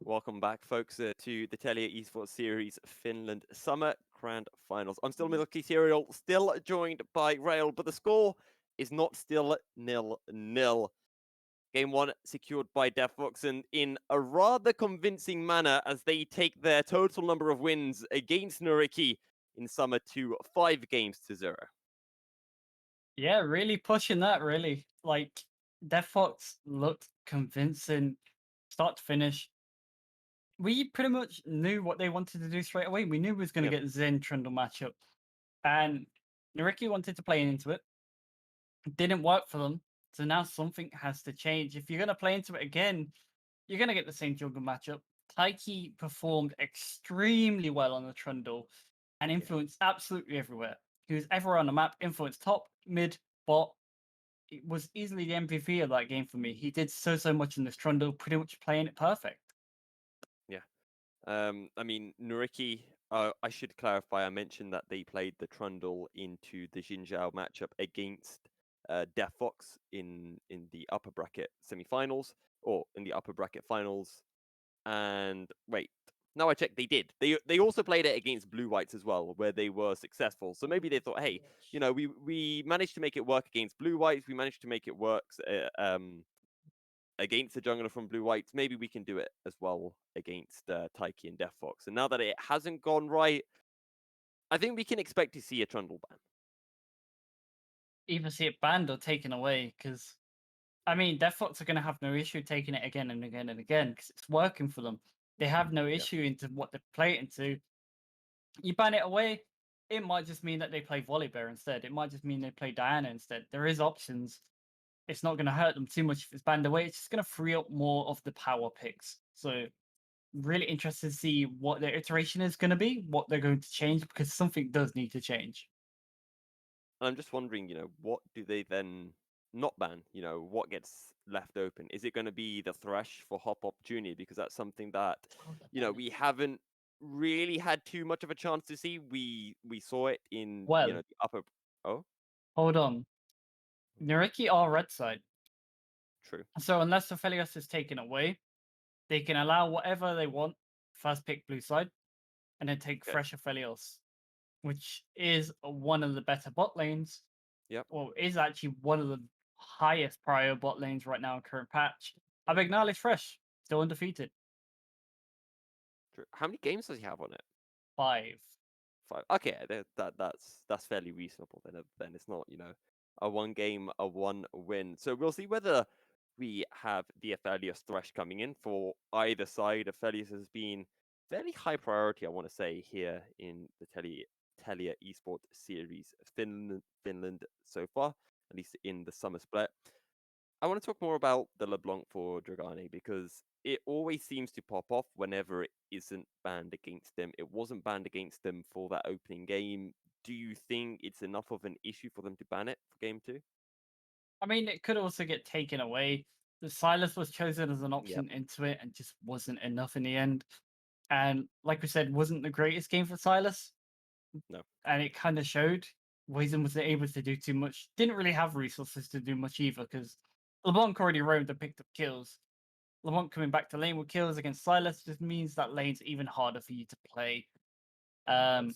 Welcome back, folks, to the Telia Esports Series Finland Summer Grand Finals. I'm still Milky Serial, still joined by Rail, but the score is not still 0-0. Game one secured by DeftFox, and in a rather convincing manner as they take their total number of wins against Nyyrikki in summer to 5-0. Yeah, really pushing that, really. Like, DeftFox looked convincing, start to finish. We pretty much knew what they wanted to do straight away. We knew we was going to Yep. get Zen Trundle matchup. And Nyyrikki wanted to play into it. Didn't work for them. So now something has to change. If you're going to play into it again, you're going to get the same jungle matchup. Taiki performed extremely well on the Trundle and Yeah. influenced absolutely everywhere. He was everywhere on the map, influenced top, mid, bot. It was easily the MVP of that game for me. He did so much in this Trundle, pretty much playing it perfect. Yeah. I mean, Nyyrikki, I should clarify, I mentioned that they played the Trundle into the Jinzhao matchup against DeftFox in the upper bracket semifinals, or in the upper bracket finals. And wait, now I checked, they did. They also played it against Blue Whites as well, where they were successful. So maybe they thought, hey, we managed to make it work against Blue Whites. We managed to make it work against the jungler from Blue Whites, maybe we can do it as well against Taiki and DeftFox. And now that it hasn't gone right, I think we can expect to see a Trundle ban. Either see it banned or taken away, because I mean, DevFox are going to have no issue taking it again and again and again because it's working for them. They have no Yeah. issue into what they play it into. You ban it away, it might just mean that they play Volibear instead. It might just mean they play Diana instead. There is options. It's not going to hurt them too much if it's banned away. It's just going to free up more of the power picks. So really interested to see what their iteration is going to be, what they're going to change, because something does need to change. And I'm just wondering, what do they then not ban? What gets left open? Is it going to be the Thresh for Hop Opportunity? Because that's something that, we haven't really had too much of a chance to see. We saw it in, Well, the upper. Oh, hold on. Nyyrikki are red side. true. So unless Aphelios is taken away, they can allow whatever they want, first pick blue side, and then take Okay. fresh Aphelios, which is one of the better bot lanes, Yep. or is actually one of the highest prior bot lanes right now in current patch. Abagnale is fresh, still undefeated. True. How many games does he have on it? 5. 5. Okay, that's fairly reasonable. Then it's not a one game, a one win. So we'll see whether we have the Aphelios Thresh coming in for either side. Aphelios has been fairly high priority, I want to say, here in the Telia Esports Series Finland so far, at least in the summer split. I want to talk more about the LeBlanc for Dragani because it always seems to pop off whenever it isn't banned against them. It wasn't banned against them for that opening game. Do you think it's enough of an issue for them to ban it for game two? I mean, it could also get taken away. The Silas was chosen as an Yep. option into it and just wasn't enough in the end. And like we said, wasn't the greatest game for Silas. No. And it kind of showed. Wizen wasn't able to do too much. Didn't really have resources to do much either because LeBlanc already roamed and picked up kills. LeBlanc coming back to lane with kills against Silas just means that lane's even harder for you to play. Um,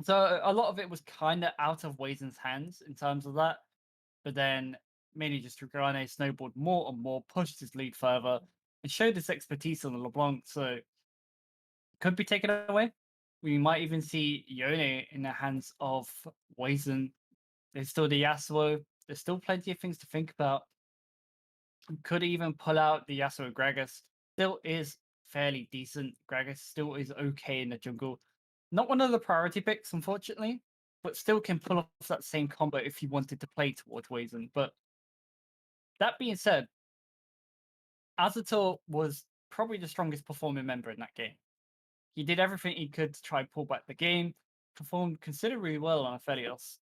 so a lot of it was kind of out of Wizen's hands in terms of that. But then mainly just Dragane snowballed more and more, pushed his lead further, and showed his expertise on the LeBlanc. So could be taken away. We might even see Yone in the hands of Wizen. There's still the Yasuo. There's still plenty of things to think about. Could even pull out the Yasuo Gragas. Still is fairly decent. Gragas still is okay in the jungle. Not one of the priority picks, unfortunately, but still can pull off that same combo if you wanted to play towards Wizen. But that being said, Azator was probably the strongest performing member in that game. He did everything he could to try and pull back the game, performed considerably well on Aphelios,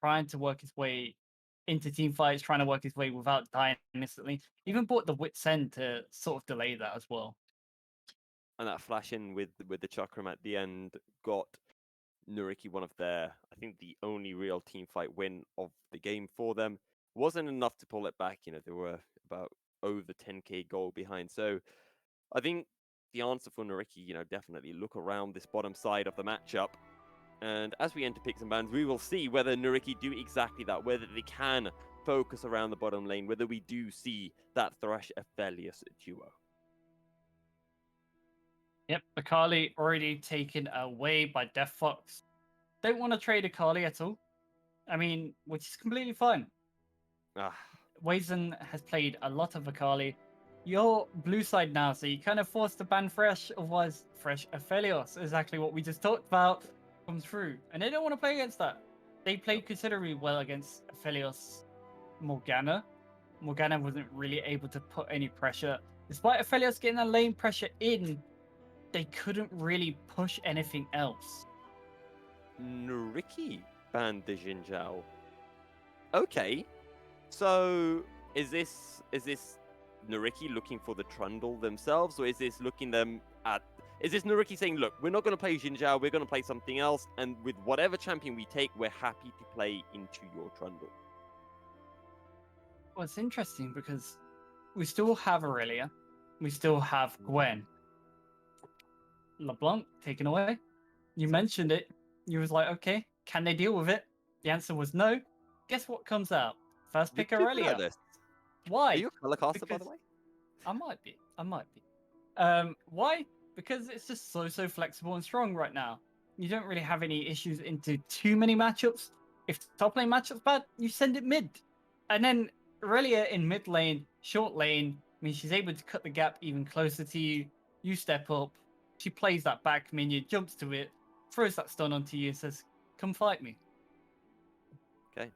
trying to work his way into team fights, trying to work his way without dying instantly. Even bought the Wit's End to sort of delay that as well. And that flash in with the Chakram at the end got Nyyrikki one of their, I think, the only real team fight win of the game for them. Wasn't enough to pull it back. They were about over 10k goal behind. So I think the answer for Nyyrikki, definitely look around this bottom side of the matchup. And as we enter picks and bans, we will see whether Nyyrikki do exactly that, whether they can focus around the bottom lane, whether we do see that Thresh Aphelios duo. Yep, Akali already taken away by DeftFox. Don't want to trade Akali at all. I mean, which is completely fine. Ah, Wazen has played a lot of Akali. You're blue side now, so you kind of forced to ban Thresh, otherwise Thresh Aphelios, exactly what we just talked about, comes through. And they don't want to play against that. They played considerably well against Aphelios Morgana. Morgana wasn't really able to put any pressure. Despite Aphelios getting that lane pressure in, they couldn't really push anything else. Nyyrikki banned the Xin Zhao. Okay, so is this Nyyrikki looking for the Trundle themselves, or is this Nyyrikki saying, look, we're not going to play Xin Zhao, we're going to play something else, and with whatever champion we take, we're happy to play into your Trundle? Well, it's interesting because we still have Aurelia, we still have Gwen. LeBlanc taken away. You mentioned it. You was like, okay, can they deal with it? The answer was no. Guess what comes out? First pick Aurelia. Why? Are you a color caster, by the Because way? I might be. Why? Because it's just so flexible and strong right now. You don't really have any issues into too many matchups. If top lane matchup's bad, you send it mid. And then Aurelia in mid lane, short lane, means she's able to cut the gap even closer to you. You step up. She plays that back minion, jumps to it, throws that stun onto you, and says, come fight me. Okay.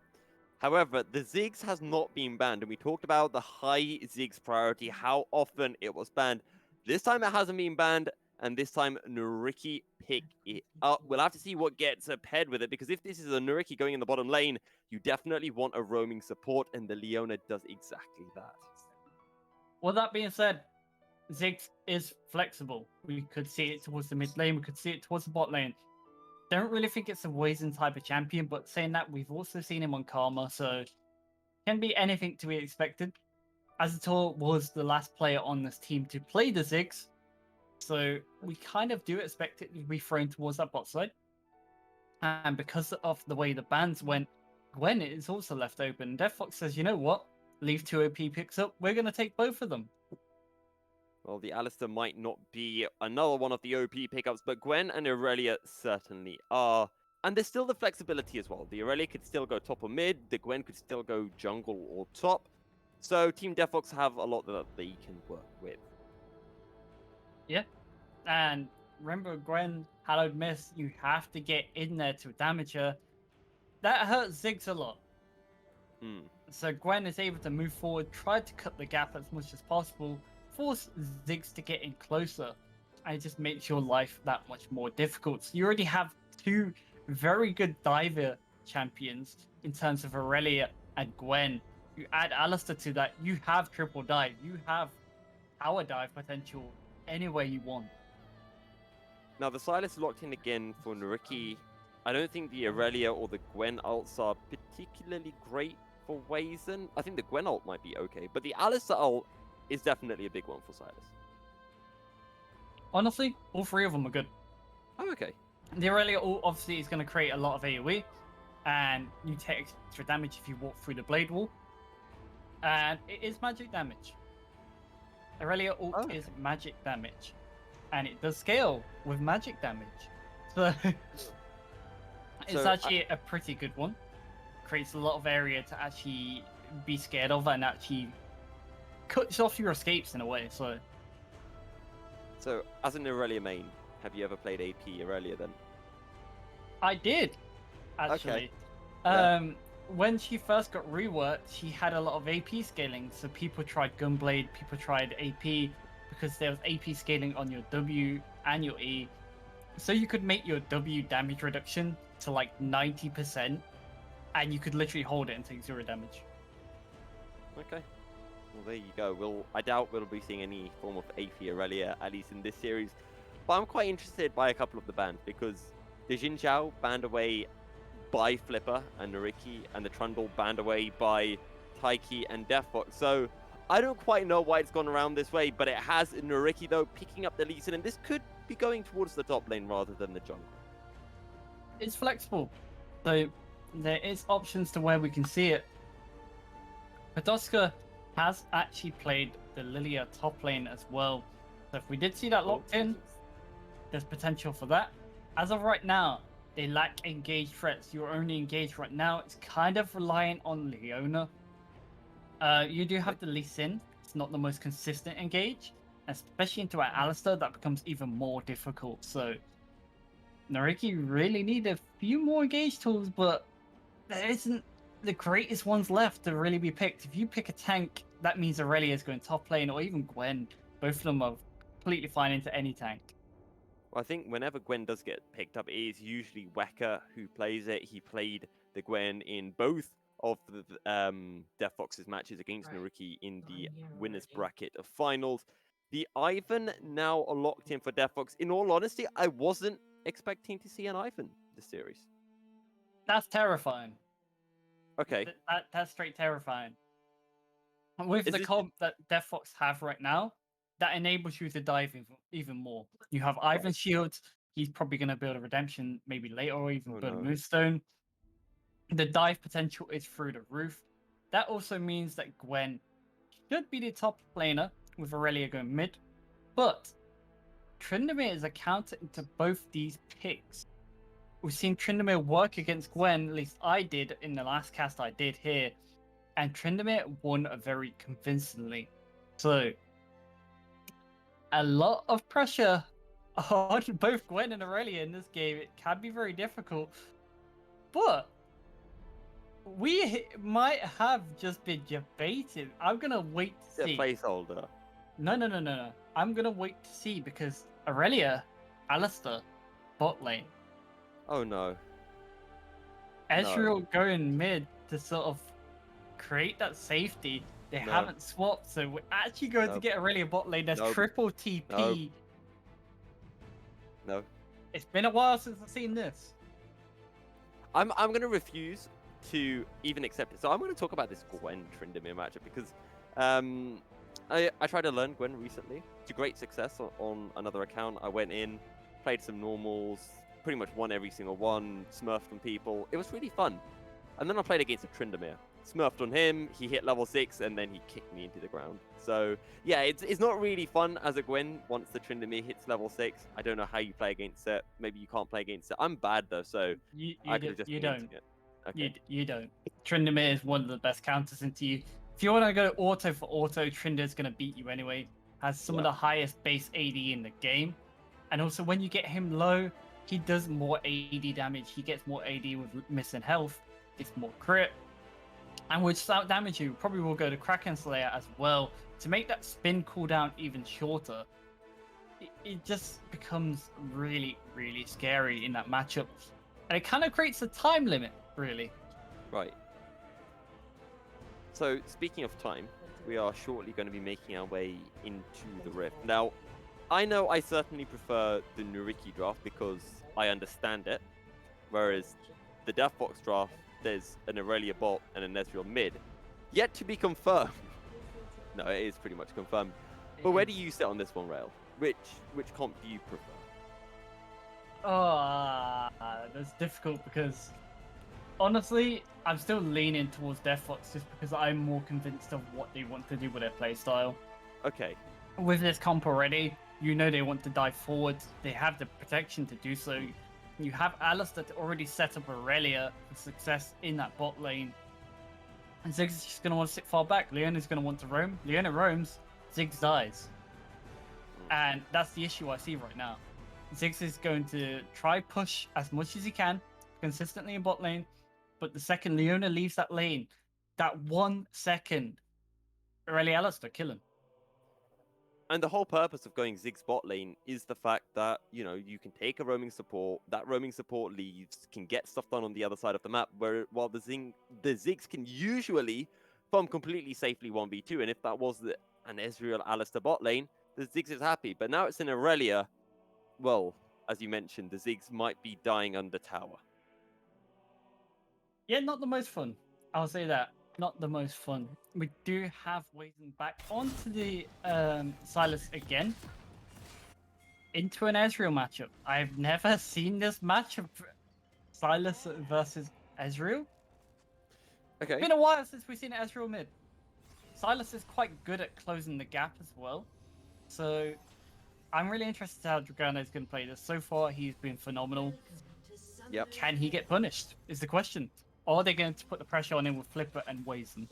However, the Ziggs has not been banned, and we talked about the high Ziggs priority, how often it was banned. This time it hasn't been banned, and this time Nyyrikki pick it up. We'll have to see what gets paired with it, because if this is a Nyyrikki going in the bottom lane, you definitely want a roaming support, and the Leona does exactly that. Well, that being said, Ziggs is flexible. We could see it towards the mid lane, we could see it towards the bot lane. Don't really think it's a Wazen type of champion, but saying that, we've also seen him on Karma, so can be anything to be expected. Azator was the last player on this team to play the Ziggs, so we kind of do expect it to be thrown towards that bot side. And because of the way the bans went, Gwen is also left open. DeftFox says, you know what? Leave 2 OP picks up. We're going to take both of them. Well, the Alistar might not be another one of the OP pickups, but Gwen and Aurelia certainly are. And there's still the flexibility as well. The Aurelia could still go top or mid, the Gwen could still go jungle or top. So Team DeftFox have a lot that they can work with. Yeah. And remember, Gwen, Hallowed Mist, you have to get in there to damage her. That hurts Ziggs a lot. So Gwen is able to move forward, try to cut the gap as much as possible, force Ziggs to get in closer, and it just makes your life that much more difficult. So you already have 2 very good diver champions in terms of Aurelia and Gwen. You add Alistar to that, you have triple dive, you have power dive potential anywhere you want. Now the Sylas locked in again for Nyyrikki. I don't think the Aurelia or the Gwen ults are particularly great for Wazen. I think the Gwen ult might be okay, but the Alistar ult is definitely a big one for Sylas. Honestly, all 3 of them are good. Oh, okay. The Aurelia ult obviously is going to create a lot of AoE, and you take extra damage if you walk through the blade wall. And it is magic damage. Aurelia ult is magic damage, and it does scale with magic damage. So it's actually a pretty good one. Creates a lot of area to actually be scared of, and actually cuts off your escapes in a way. So as an Aurelia main, have you ever played AP Aurelia then? I did, actually. Okay. When she first got reworked, she had a lot of AP scaling. So people tried Gunblade, people tried AP, because there was AP scaling on your W and your E. So you could make your W damage reduction to like 90%, and you could literally hold it and take 0 damage. Okay. Well, there you go. I doubt we'll be seeing any form of AP Aurelia, at least in this series. But I'm quite interested by a couple of the bans, because the Xin Zhao banned away by Flipper and Nyyrikki, and the Trundle banned away by Taiki and DeftFox. So I don't quite know why it's gone around this way, but it has. Nyyrikki, though, picking up the Lee Sin, and this could be going towards the top lane rather than the jungle. It's flexible, so there is options to where we can see it. Podolska has actually played the Lilia top lane as well. So if we did see that locked in, there's potential for that. As of right now, they lack engaged threats. You're only engaged right now. It's kind of reliant on Leona. You do have the Lee Sin. It's not the most consistent engage, especially into an Alistar. That becomes even more difficult. So Nyyrikki really need a few more engage tools, but there isn't the greatest ones left to really be picked. If you pick a tank, that means Aurelia is going top lane, or even Gwen. Both of them are completely fine into any tank. Well, I think whenever Gwen does get picked up, it is usually Wecker who plays it. He played the Gwen in both of the DeftFox's matches against Nyyrikki in the winners bracket of finals. The Ivan now are locked in for DeftFox. In all honesty, I wasn't expecting to see an Ivan this series. That's terrifying. Okay. That's straight terrifying. With the this- comp that DeftFox have right now, that enables you to dive even more. You have Ivan's shields. He's probably going to build a redemption maybe later, or even build a moonstone. The dive potential is through the roof. That also means that Gwen should be the top laner with Aurelia going mid, but Tryndamere is a counter into both these picks. We've seen Tryndamere work against Gwen, at least I did in the last cast I did here, and Tryndamere won very convincingly. So, a lot of pressure on both Gwen and Aurelia in this game. It can be very difficult, but we might have just been debated. I'm gonna wait to see. Placeholder. No. I'm gonna wait to see because Aurelia, Alistar, bot lane. Oh no. Ezreal going mid to sort of create that safety. They haven't swapped, so we're actually going to get Aurelia bot lane. There's triple TP. No. It's been a while since I've seen this. I'm gonna refuse to even accept it. So I'm gonna talk about this Gwen Tryndamere matchup because I tried to learn Gwen recently to great success on another account. I went in, played some normals, pretty much won every single one, smurfed on people. It was really fun. And then I played against a Tryndamere. Smurfed on him, he hit level 6, and then he kicked me into the ground. So, yeah, it's not really fun as a Gwen once the Tryndamere hits level 6. I don't know how you play against it. Maybe you can't play against it. I'm bad, though, so I could have just been into it. Okay. You don't. Tryndamere is one of the best counters into you. If you want to go auto for auto, Tryndamere's going to beat you anyway. Has some of the highest base AD in the game. And also, when you get him low, he does more AD damage. He gets more AD with missing health. It's more crit. And with stout damage, you probably will go to Kraken Slayer as well to make that spin cooldown even shorter. It just becomes really, really scary in that matchup. And it kind of creates a time limit, really. Right. So, speaking of time, we are shortly going to be making our way into the Rift. Now, I know I certainly prefer the Nyyrikki draft because I understand it, whereas the DeftFox draft, there's an Aurelia bot and an Ezreal mid. Yet to be confirmed. No, it is pretty much confirmed. But where do you sit on this one, Rail? Which comp do you prefer? That's difficult because honestly, I'm still leaning towards DeftFox just because I'm more convinced of what they want to do with their playstyle. Okay. With this comp already, you know they want to dive forward. They have the protection to do so. You have Alistar to already set up Aurelia for success in that bot lane. And Ziggs is just going to want to sit far back. Leona's going to want to roam. Leona roams, Ziggs dies. And that's the issue I see right now. Ziggs is going to try push as much as he can, consistently in bot lane. But the second Leona leaves that lane, that 1 second, Aurelia Alistar, kill him. And the whole purpose of going Ziggs bot lane is the fact that, you know, you can take a roaming support, that roaming support leaves, can get stuff done on the other side of the map, while the Ziggs can usually farm completely safely 1v2, and if that was an Ezreal Alistar bot lane, the Ziggs is happy. But now it's in Aurelia, well, as you mentioned, the Ziggs might be dying under tower. Yeah, not the most fun. I'll say that. not the most fun. We do have Wazen back onto the Silas again into an Ezreal matchup. I've never seen this matchup, Silas versus Ezreal. Okay. Been a while since we've seen Ezreal mid. Silas is quite good at closing the gap as well, so I'm really interested how Dragano is going to play this. So far, he's been phenomenal. Yep. Can he get punished? Is the question. Or are they going to put the pressure on him with Flipper and Wazen?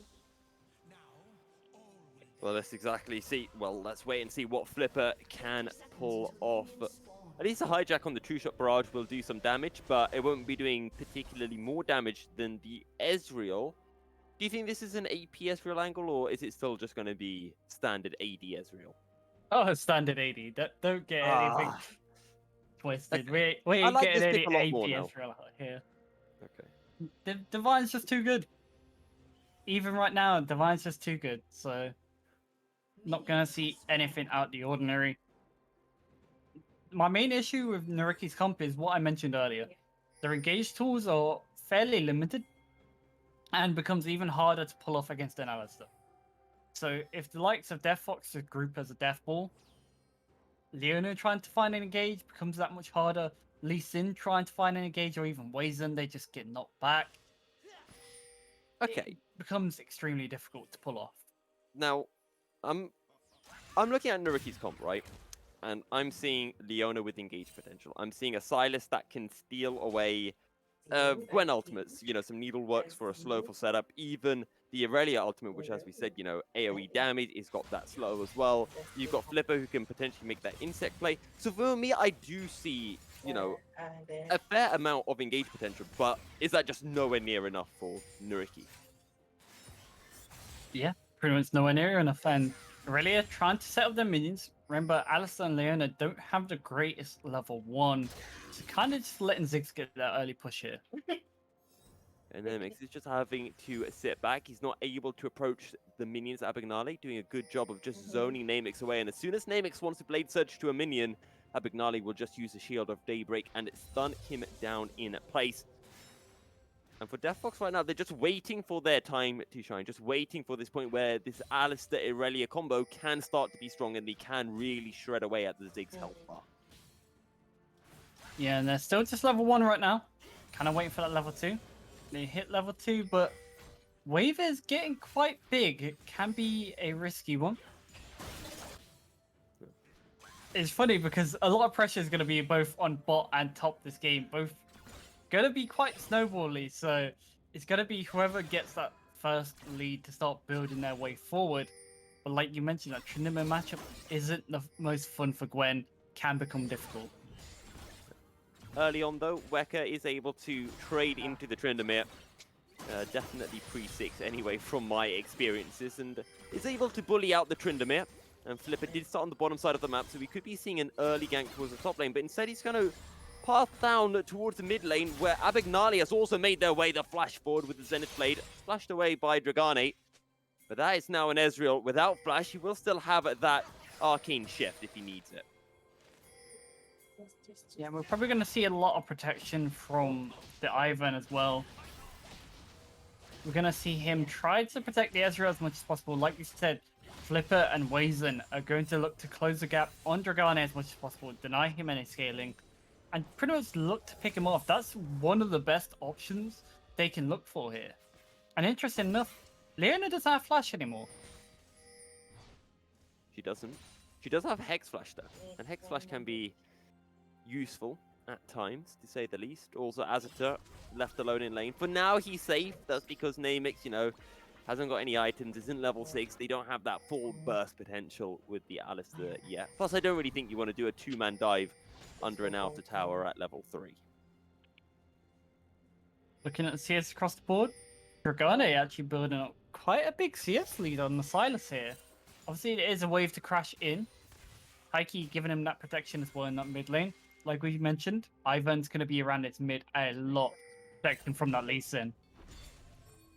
Well, let's exactly see. Well, let's wait and see what Flipper can pull off. At least a hijack on the True Shot Barrage will do some damage, but it won't be doing particularly more damage than the Ezreal. Do you think this is an AP Ezreal angle, or is it still just going to be standard AD Ezreal? Oh, standard 80. Don't get anything twisted. We I ain't like getting this any pick a lot AP more now. Ezreal out here. Okay. Divine's just too good. Even right now, Divine's just too good. So, not going to see anything out the ordinary. My main issue with Nyyrikki's comp is what I mentioned earlier. Their engage tools are fairly limited and becomes even harder to pull off against an Alistar. So if the likes of DeftFox group as a death ball, Leona trying to find an engage becomes that much harder. Lee Sin trying to find an engage, or even Wazen, they just get knocked back. Okay. It becomes extremely difficult to pull off. Now, I'm looking at Nyyrikki's comp, right? And I'm seeing Leona with engage potential. I'm seeing a Silas that can steal away Gwen ultimates, some needleworks for a slowful setup, even the Aurelia ultimate, which, as we said, AoE damage, is got that slow as well. You've got Flipper who can potentially make that insect play. So for me, I do see, a fair amount of engage potential, but is that just nowhere near enough for Nyyrikki? Yeah, pretty much nowhere near enough. And Aurelia trying to set up their minions. Remember, Alistar and Leona don't have the greatest level 1. So kind of just letting Ziggs get that early push here. And then Mix is just having to sit back. He's not able to approach the minions at Abignale, doing a good job of just zoning Namix away. And as soon as Namix wants to Blade Surge to a minion, Abignale will just use the Shield of Daybreak and stun him down in place. And for DeftFox right now, they're just waiting for their time to shine, just waiting for this point where this Alistar Aurelia combo can start to be strong and they can really shred away at the Ziggs health bar. Yeah, and they're still just level 1 right now. Kind of waiting for that level 2. They hit level 2, but wave is getting quite big. It can be a risky one. It's funny because a lot of pressure is going to be both on bot and top this game. Both going to be quite snowbally, so it's going to be whoever gets that first lead to start building their way forward. But like you mentioned, that Tryndamere matchup isn't the most fun for Gwen, can become difficult. Early on, though, Weka is able to trade into the Tryndamere. Definitely pre-6 anyway, from my experiences, and is able to bully out the Tryndamere. And Flipper did start on the bottom side of the map, so we could be seeing an early gank towards the top lane, but instead he's going to path down towards the mid lane, where Abignale has also made their way the flash forward with the Zenith Blade, splashed away by Dragane. But that is now an Ezreal. Without flash, he will still have that arcane shift if he needs it. Yeah, we're probably going to see a lot of protection from the Ivan as well. We're going to see him try to protect the Ezreal as much as possible. Like we said, Flipper and Wazen are going to look to close the gap on Dragane as much as possible, deny him any scaling, and pretty much look to pick him off. That's one of the best options they can look for here. And interesting enough, Leona doesn't have flash anymore. She doesn't. She does have Hex Flash, though, and Hex Flash can be useful at times, to say the least. Also, Azita left alone in lane. For now, he's safe. That's because Namix, hasn't got any items, isn't level 6. They don't have that full burst potential with the Alistar yet. Plus, I don't really think you want to do a 2-man dive under an outer tower at level 3. Looking at the CS across the board, Dragane actually building up quite a big CS lead on the Silas here. Obviously, it is a wave to crash in. Heike giving him that protection as well in that mid lane. Like we mentioned, Ivan's going to be around its mid a lot, protecting from that Lee Sin.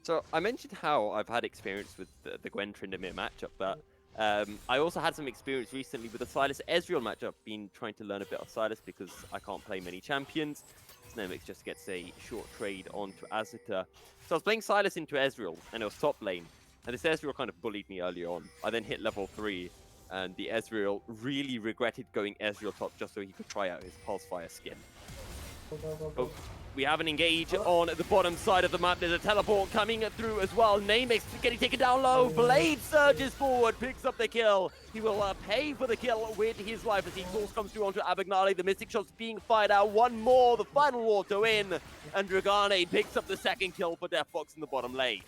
So I mentioned how I've had experience with the Gwen Tryndamere matchup, but I also had some experience recently with the Silas Ezreal matchup, been trying to learn a bit of Silas because I can't play many champions. Nemix just gets a short trade onto Azita. So I was playing Silas into Ezreal, and it was top lane. And this Ezreal kind of bullied me early on. I then hit level 3, and the Ezreal really regretted going Ezreal top just so he could try out his Pulsefire skin. Oh, we have an engage on the bottom side of the map. There's a teleport coming through as well. Nyyrikki getting taken down low. Blade surges forward, picks up the kill. He will pay for the kill with his life as the exhaust comes through onto Abagnale. The Mystic Shot's being fired out. One more, the final auto in. And Dragane picks up the second kill for DeftFox in the bottom lane.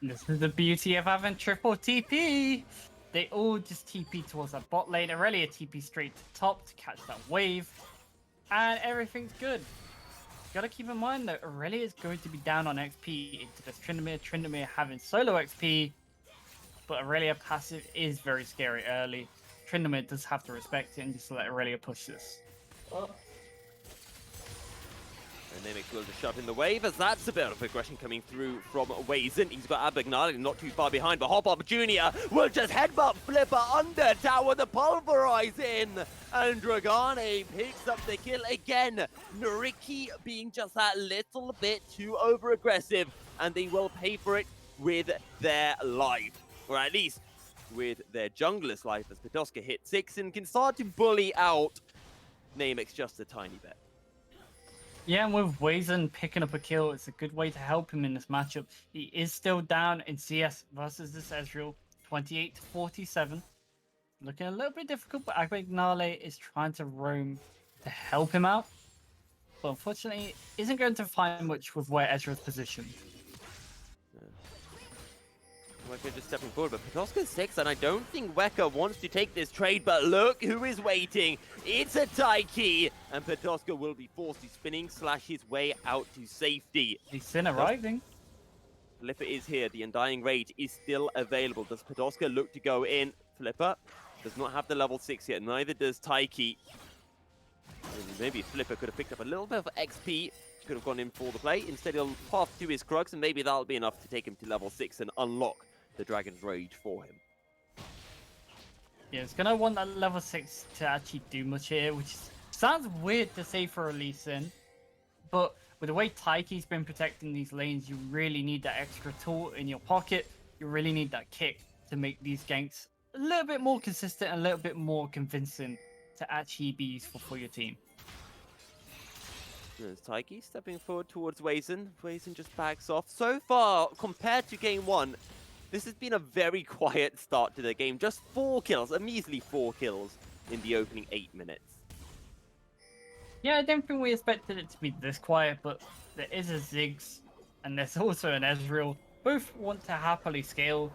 This is the beauty of having triple TP. They all just TP towards that bot lane. Aurelia TP straight to top to catch that wave. And everything's good. Gotta keep in mind that Aurelia is going to be down on XP into this Tryndamere. Tryndamere having solo XP, but Aurelia passive is very scary early. Tryndamere does have to respect it and just let Aurelia push this. And Nyyrikki will just shove in the wave as that's a bit of aggression coming through from Wazen. He's got Abagnale not too far behind, but Hop Up Jr. will just headbutt Flipper under tower, the pulverize in. And Dragane picks up the kill again. Nyyrikki being just that little bit too over-aggressive, and they will pay for it with their life. Or at least with their jungler's life, as Podolska hits 6 and can start to bully out Nyyrikki just a tiny bit. Yeah, and with Wazen picking up a kill, it's a good way to help him in this matchup. He is still down in CS versus this Ezreal, 28-47. Looking a little bit difficult, but Abagnale is trying to roam to help him out. But unfortunately, isn't going to find much with where Ezreal's positioned. Weka just stepping forward, but Podolska's 6, and I don't think Weka wants to take this trade, but look who is waiting. It's a Taiki, and Podolska will be forced to spinning slash his way out to safety. He's seen arriving. Flipper is here. The Undying Rage is still available. Does Podolska look to go in? Flipper does not have the level 6 yet. Neither does Taiki. Maybe Flipper could have picked up a little bit of XP. Could have gone in for the play. Instead, he'll path to his Crux, and maybe that'll be enough to take him to level 6 and unlock the Dragon's Rage for him. Yeah, it's going to want that level 6 to actually do much here, which sounds weird to say for a Lee Sin, but with the way Taiki's been protecting these lanes, you really need that extra tool in your pocket. You really need that kick to make these ganks a little bit more consistent, a little bit more convincing to actually be useful for your team. There's Taiki stepping forward towards Wazen. Wazen just backs off. So far, compared to game 1, this has been a very quiet start to the game. Just 4 kills, a measly 4 kills in the opening 8 minutes. Yeah, I don't think we expected it to be this quiet, but there is a Ziggs and there's also an Ezreal. Both want to happily scale.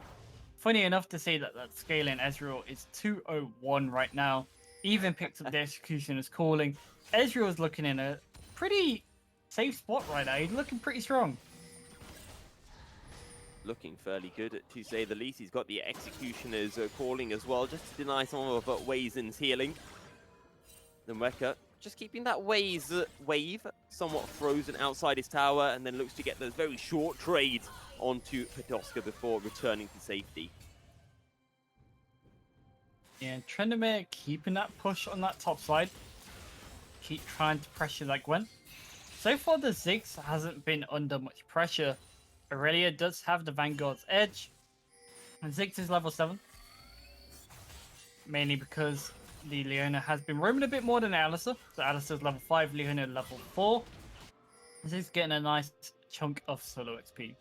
Funny enough to say that scale in Ezreal is 201 right now. Even picked up the Executioner's Calling. Ezreal is looking in a pretty safe spot right now. He's looking pretty strong. Looking fairly good, to say the least. He's got the Executioner's Calling as well, just to deny some of Wazen's healing. Then Weka just keeping that wave somewhat frozen outside his tower, and then looks to get those very short trades onto Podolska before returning to safety. Yeah, Tryndamere keeping that push on that top side. Keep trying to pressure that Gwen. So far, the Ziggs hasn't been under much pressure. Aurelia does have the Vanguard's edge. And Ziggs is level 7. Mainly because the Leona has been roaming a bit more than Alistair. So Alistair's level 5, Leona level 4. Ziggs getting a nice chunk of solo XP.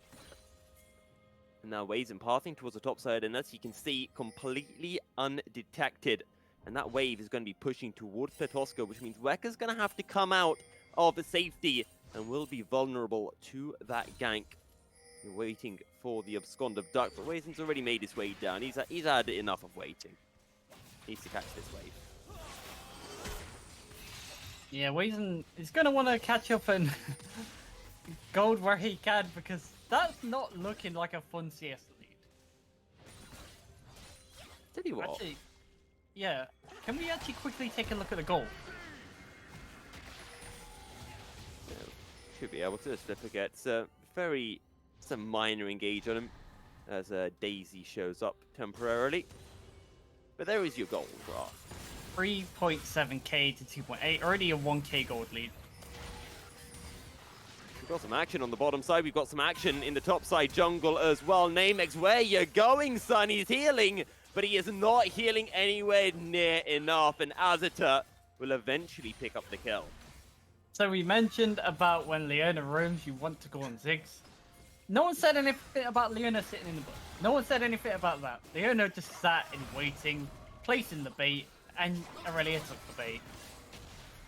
Now Wazen pathing towards the top side, and as you can see, completely undetected. And that wave is going to be pushing towards Podolska, which means Weka's going to have to come out of the safety and will be vulnerable to that gank. You're waiting for the abscond of Duck, but Wazen's already made his way down. He's had enough of waiting. Needs to catch this wave. Yeah, Wazen is going to want to catch up and gold where he can, because that's not looking like a fun CS lead. Tell you what. Actually, yeah. Can we actually quickly take a look at the goal? Yeah, should be able to. Slipper gets some minor engage on him as Daisy shows up temporarily. But there is your goal graph. 3.7k to 2.8, already a 1k gold lead. got some action on the bottom side. We've got some action in the top side jungle as well. Namex, where you going, son? He's healing, but he is not healing anywhere near enough. And Azita will eventually pick up the kill. So we mentioned about when Leona roams, you want to go on Ziggs. No one said anything about Leona sitting in the bush. No one said anything about that. Leona just sat and waiting, placing the bait, and Aurelia took the bait.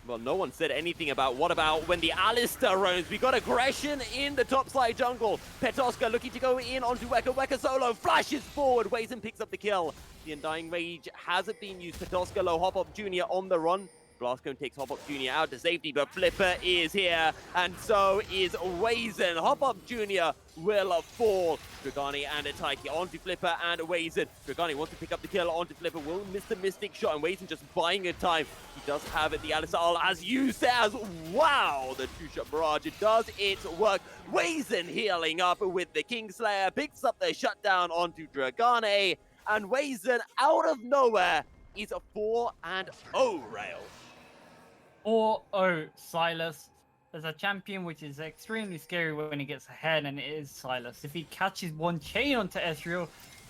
Well, no one said anything about what about when the Alistar roams. We got aggression in the top side jungle. Petoska looking to go in onto Weka. Weka solo flashes forward. Wazen picks up the kill. The Undying Rage hasn't been used. Petoska low. Hop Up Jr. on the run. Blastcone takes Hop Up Jr. out to safety, but Flipper is here, and so is Wazen. Hop Up Jr. will fall. Dragani and Taiki onto Flipper and Wazen. Dragani wants to pick up the kill onto Flipper, will miss the Mystic Shot, and Wazen just buying a time. He does have the Alisal, as you said, wow, the two-shot barrage, it does its work. Wazen healing up with the Kingslayer, picks up the shutdown onto Dragani, and Wazen out of nowhere is a 4-0 rail. 4-0 Silas. There's a champion which is extremely scary when he gets ahead, and it is Silas. If he catches one chain onto Ezreal,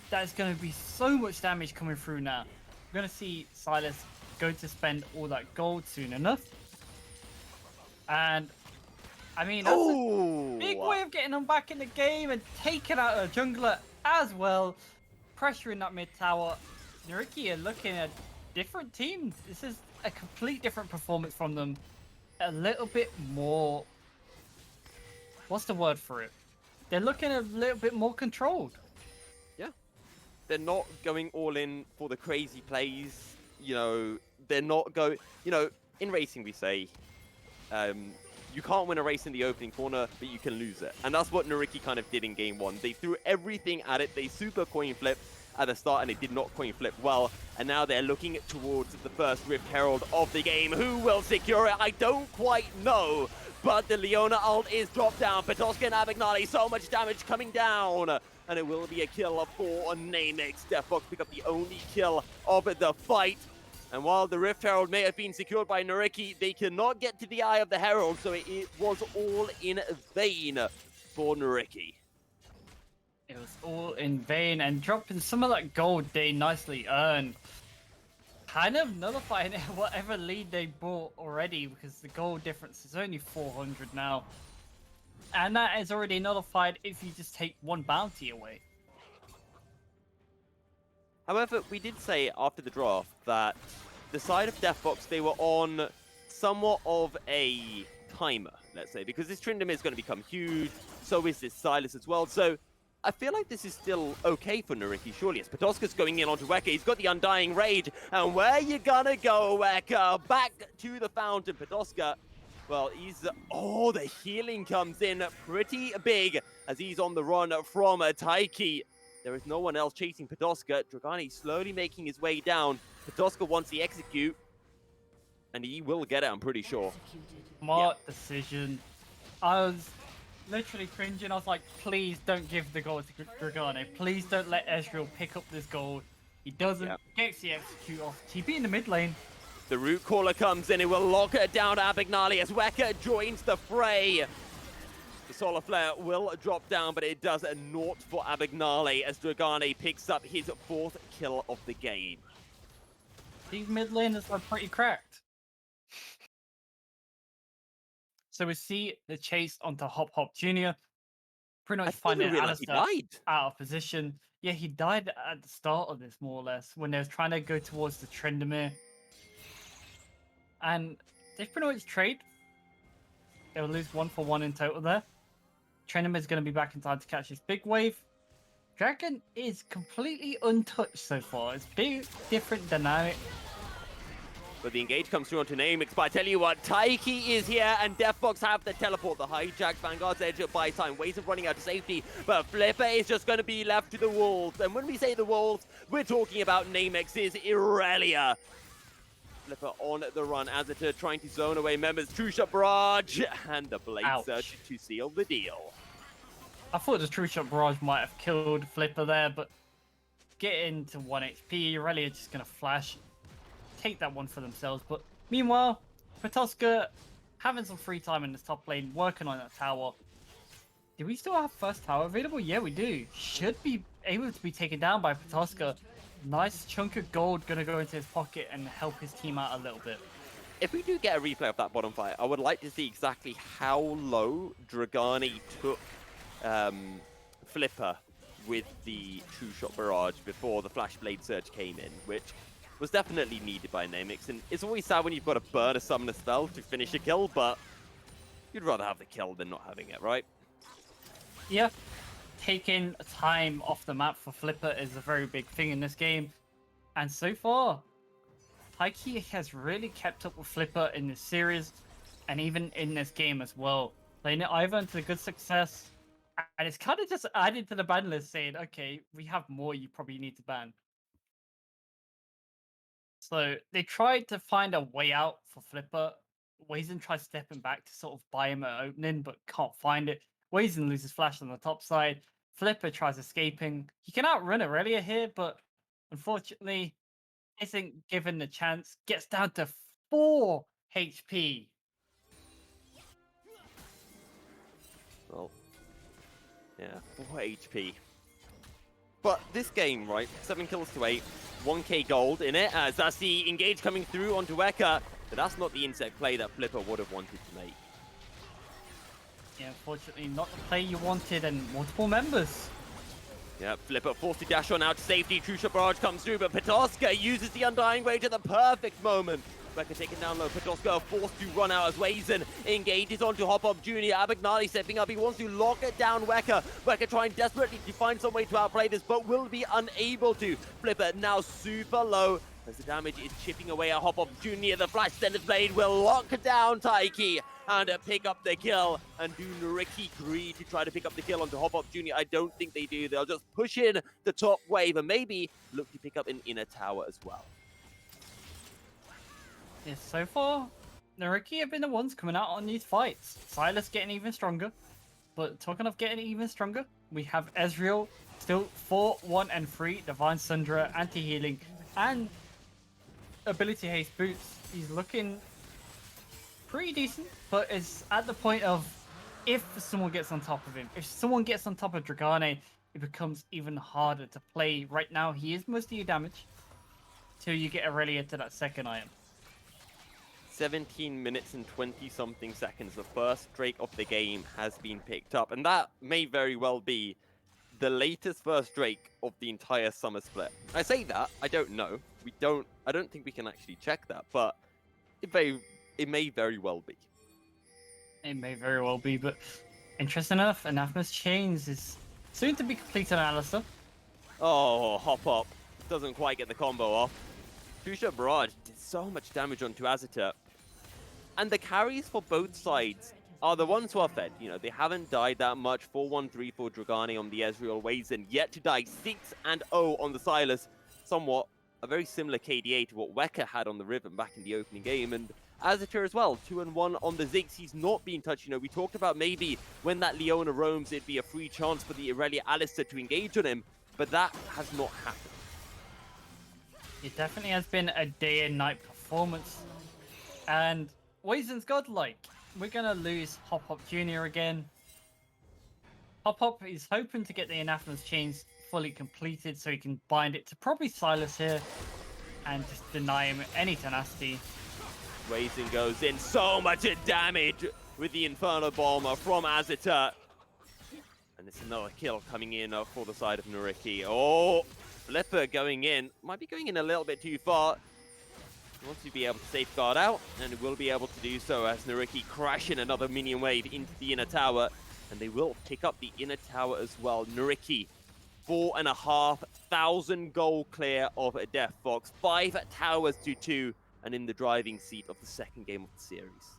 that's going to be so much damage coming through now. We're going to see Silas go to spend all that gold soon enough. And, I mean, that's a big way of getting them back in the game and taking out a jungler as well. Pressuring that mid tower. Nyyrikki are looking at different teams. This is a complete different performance from them. A little bit more... What's the word for it? They're looking a little bit more controlled. Yeah. They're not going all in for the crazy plays. You know, they're not going... You know, in racing we say, you can't win a race in the opening corner, but you can lose it. And that's what Nyyrikki kind of did in game one. They threw everything at it. They super coin flipped at the start, and it did not coin flip well. And now they're looking towards the first Rift Herald of the game. Who will secure it? I don't quite know. But the Leona ult is dropped down. Petoska and Abagnale, so much damage coming down. And it will be a kill for Namex. DeftFox pick up the only kill of the fight. And while the Rift Herald may have been secured by Nyyrikki, they cannot get to the Eye of the Herald. So it was all in vain for Nyyrikki. It was all in vain, and dropping some of that gold they nicely earned. Kind of nullifying whatever lead they bought already, because the gold difference is only 400 now. And that is already nullified if you just take one bounty away. However, we did say after the draft that the side of DeftFox, they were on somewhat of a timer, let's say, because this Tryndamere is going to become huge, so is this Silas as well. So I feel like this is still okay for Nyyrikki, surely. As Petoska's going in onto Weka, he's got the Undying Rage, and where you gonna go, Weka? Back to the fountain. Petoska, well, he's... Oh, the healing comes in pretty big as he's on the run from Taiki. There is no one else chasing Petoska. Dragani slowly making his way down. Petoska wants the execute, and he will get it, I'm pretty sure. Smart decision. I was literally cringing. I was like, please don't give the gold to Dragani. Please don't let Ezreal pick up this gold. He doesn't. Gets the execute off. TP in the mid lane. The root caller comes in. It will lock it down to Abagnale as Weka joins the fray. The Solar Flare will drop down, but it does a naught for Abagnale as Dragani picks up his 4th kill of the game. These mid laners are pretty cracked. So we see the chase onto Hop Jr. Pretty much finding Alistar out of position. Yeah, he died at the start of this, more or less, when they was trying to go towards the Tryndamere. And they pretty much trade. They'll lose 1-for-1 in total there. Tryndamere's going to be back in time to catch this big wave. Dragon is completely untouched so far. It's big, different dynamic. But the engage comes through onto Namex, but I tell you what, Taiki is here, and DeftFox have the teleport. The hijack Vanguard's edge by time. Ways of running out of safety, but Flipper is just going to be left to the wolves. And when we say the wolves, we're talking about Namex's Irelia. Flipper on the run, Azita trying to zone away members. True Shot Barrage, and the Blade Search to seal the deal. I thought the True Shot Barrage might have killed Flipper there, but getting to 1 HP, Irelia just going to flash. Take that one for themselves, but meanwhile, Petoska having some free time in this top lane, working on that tower. Do we still have first tower available? Yeah, we do. Should be able to be taken down by Patoska. Nice chunk of gold gonna go into his pocket and help his team out a little bit. If we do get a replay of that bottom fight, I would like to see exactly how low Dragani took Flipper with the True Shot Barrage before the Flashblade Surge came in, which was definitely needed by Namix. And it's always sad when you've got to burn a summoner spell to finish a kill, but you'd rather have the kill than not having it, right? Yeah, taking time off the map for Flipper is a very big thing in this game. And so far, Taiki has really kept up with Flipper in this series, and even in this game as well. Playing it Ivan to good success, and it's kind of just added to the ban list saying, okay, we have more you probably need to ban. So they tried to find a way out for Flipper. Wazen tries stepping back to sort of buy him an opening, but can't find it. Wazen loses flash on the top side. Flipper tries escaping. He can outrun Aurelia here, but unfortunately, isn't given the chance. Gets down to 4 HP. Well, yeah, 4 HP. But this game, right, 7 kills to 8, 1k gold in it, as that's the engage coming through onto Weka, but that's not the insect play that Flipper would have wanted to make. Yeah, unfortunately, not the play you wanted, and multiple members. Yeah, Flipper forced to dash on out to safety. True Shot Barrage comes through, but Patoska uses the Undying Rage at the perfect moment. Weka taken down low. Patoska forced to run out as Wazen engages onto Hop Up Jr. Abagnale stepping up. He wants to lock it down Weka. Weka trying desperately to find some way to outplay this, but will be unable to. Flipper now super low as the damage is chipping away at Hop Up Jr. The Flash Sender's Blade will lock down Taiki and pick up the kill. And do Nyyrikki greed to try to pick up the kill onto Hop Up Jr.? I don't think they do. They'll just push in the top wave and maybe look to pick up an inner tower as well. Yeah, so far, Nyyrikki have been the ones coming out on these fights. Silas getting even stronger. But talking of getting even stronger, we have Ezreal still 4, 1, and 3. Divine Sundra, anti-healing, and ability haste boots. He's looking pretty decent, but is at the point of if someone gets on top of him, if someone gets on top of Dragane, it becomes even harder to play. Right now, he is mostly your damage till you get Aurelia to that second item. 17 minutes and 20-something seconds. The first Drake of the game has been picked up, and that may very well be the latest first Drake of the entire summer split. I say that, I don't know. I don't think we can actually check that, but it may very well be. It may very well be, but interesting enough, Anathema's Chains is soon to be completed on Alistair. Oh, Hop Up doesn't quite get the combo off. True Shot Barrage did so much damage onto Azita. And the carries for both sides are the ones who are fed. You know, they haven't died that much. 4-1-3 for Dragani on the Ezreal Wazen, yet to die 6-0 on the Silas. Somewhat a very similar KDA to what Weka had on the Riven back in the opening game. And Azita as well, 2-1 on the Ziggs. He's not been touched. You know, we talked about maybe when that Leona roams, it'd be a free chance for the Aurelia Alistair to engage on him, but that has not happened. It definitely has been a day and night performance. And Wazen's godlike. We're going to lose Hop Hop Jr. again. Hop Hop is hoping to get the Anathema's Chains fully completed so he can bind it to probably Silas here and just deny him any tenacity. Wazen goes in, so much damage with the Inferno Bomber from Azita. And it's another kill coming in for the side of Nyyrikki. Oh, Flipper going in. Might be going in a little bit too far. He wants to be able to safeguard out, and will be able to do so as Nyyrikki crashing another minion wave into the inner tower. And they will pick up the inner tower as well. Nyyrikki, 4,500 gold clear of DeftFox. 5 towers to 2, and in the driving seat of the second game of the series.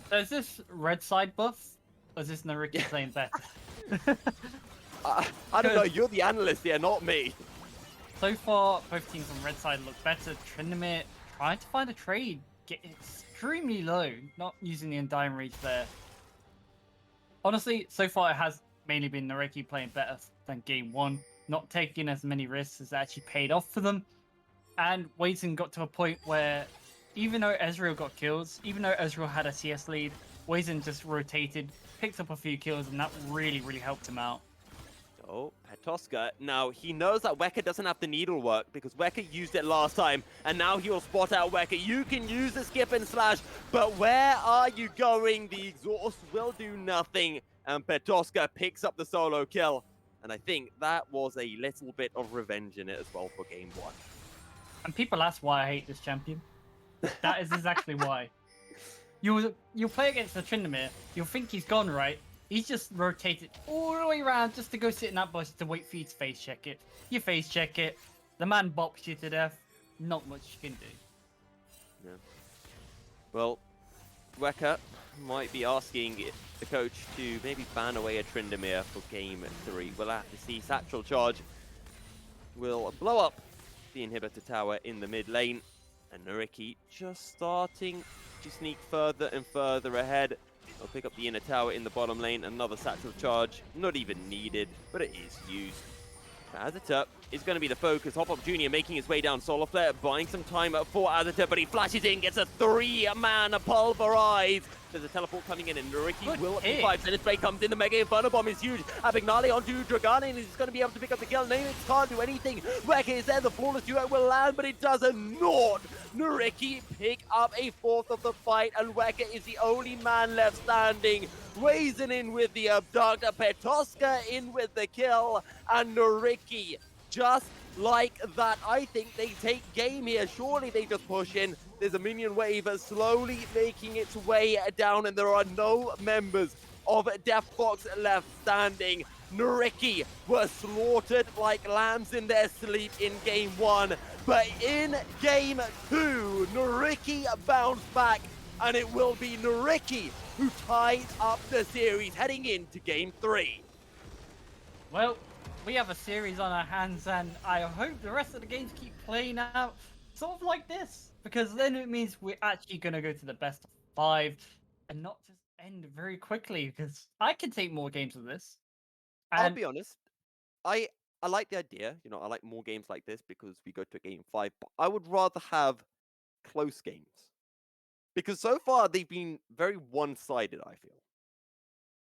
So is this red side buff, or is this Nyyrikki playing better? I don't know, you're the analyst here, not me. So far, both teams on red side look better. Tryndamere trying to find a trade, get extremely low, not using the Undying Rage there. Honestly, so far it has mainly been Nyyrikki playing better than game 1, not taking as many risks as actually paid off for them. And Wazen got to a point where, even though Ezreal got kills, even though Ezreal had a CS lead, Wazen just rotated picked up a few kills, and that really, really helped him out. Oh, Petoska. Now, he knows that Weka doesn't have the needlework because Weka used it last time, and now he'll spot out Weka. You can use the skip and slash, but where are you going? The exhaust will do nothing, and Petoska picks up the solo kill. And I think that was a little bit of revenge in it as well for game one. And people ask why I hate this champion. That is exactly why. You'll play against the Tryndamere, you'll think he's gone, right? He's just rotated all the way around just to go sit in that bush to wait for you to face check it. You face check it, the man bops you to death. Not much you can do. Yeah. Well, Weka might be asking the coach to maybe ban away a Tryndamere for game 3. We'll have to see. Satchel Charge will blow up the inhibitor tower in the mid lane. And Nyyrikki just starting to sneak further and further ahead. They'll pick up the inner tower in the bottom lane. Another Satchel Charge, not even needed, but it is used. Azita is going to be the focus. Hop-Up Jr. making his way down. Solar Flare buying some time for Azita, but he flashes in, gets a 3-man pulverize. There's a teleport coming in, and Nyyrikki will be 5 minutes. Spray comes in, the Mega Inferno Bomb is huge. Abignale onto Dragani, and he's going to be able to pick up the kill. Namex can't do anything. Weka is there, the flawless duo will land, but it does not. Nyyrikki pick up a fourth of the fight, and Weka is the only man left standing. Wazen in with the abductor, Petoska in with the kill, and Nyyrikki, just like that, I think they take game here. Surely they just push in. There's a minion wave slowly making its way down, and there are no members of DeftFox left standing. Nyyrikki were slaughtered like lambs in their sleep in game 1, but in game 2, Nyyrikki bounced back, and it will be Nyyrikki who ties up the series heading into game 3. Well, we have a series on our hands, and I hope the rest of the games keep playing out sort of like this, because then it means we're actually going to go to the best of 5 and not just end very quickly, because I can take more games of this. I'll be honest, I like the idea. You know, I like more games like this because we go to game 5, but I would rather have close games. Because so far they've been very one-sided, I feel.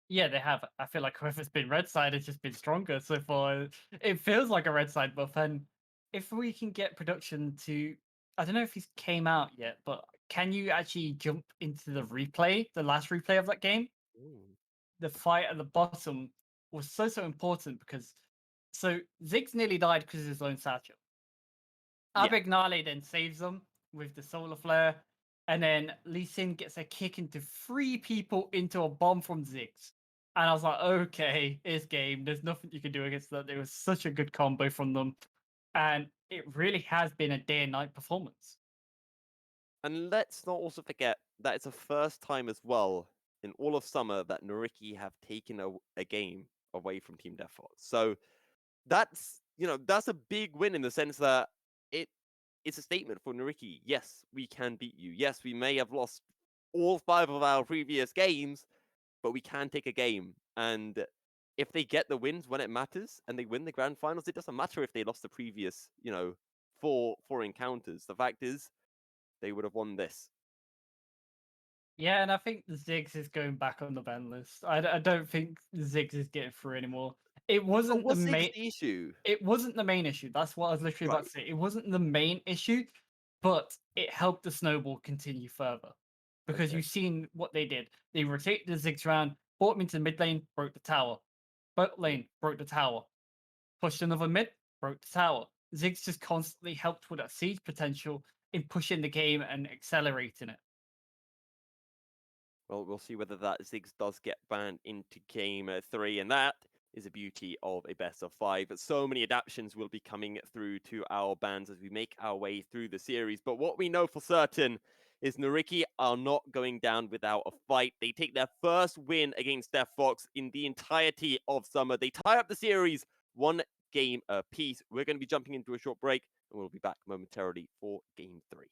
Yeah, they have. I feel like whoever's been red side has just been stronger so far. It feels like a red side buff, and if we can get production to, I don't know if he's came out yet, but can you actually jump into the replay, the last replay of that game? Ooh. The fight at the bottom was so important because Ziggs nearly died because of his lone satchel. Yeah. Abignale then saves them with the solar flare, and then Lee Sin gets a kick into 3 people into a bomb from Ziggs. And I was like, okay, it's game. There's nothing you can do against that. It was such a good combo from them. And it really has been a day and night performance. And let's not also forget that it's the first time as well in all of summer that Nyyrikki have taken a game away from Team DeftFox. So that's, you know, that's a big win in the sense that it's a statement for Nyyrikki. Yes, we can beat you. Yes, we may have lost all 5 of our previous games, but we can take a game. And if they get the wins when it matters and they win the grand finals, it doesn't matter if they lost the previous, you know, four encounters. The fact is, they would have won this. Yeah, and I think Ziggs is going back on the ban list. I don't think Ziggs is getting through anymore. It wasn't the What's main. the issue? It wasn't the main issue. That's what I was literally about to say. It wasn't the main issue, but it helped the snowball continue further because Okay. you've seen what they did. They rotated the Ziggs round, brought him into mid lane, broke the tower. Bot lane, broke the tower. Pushed another mid, broke the tower. Ziggs just constantly helped with that siege potential in pushing the game and accelerating it. Well, we'll see whether that Ziggs does get banned into game 3, and that is the beauty of a best of 5. So many adaptations will be coming through to our bans as we make our way through the series. But what we know for certain is Nyyrikki are not going down without a fight. They take their first win against DeftFox in the entirety of summer. They tie up the series 1 game apiece. We're going to be jumping into a short break, and we'll be back momentarily for game 3.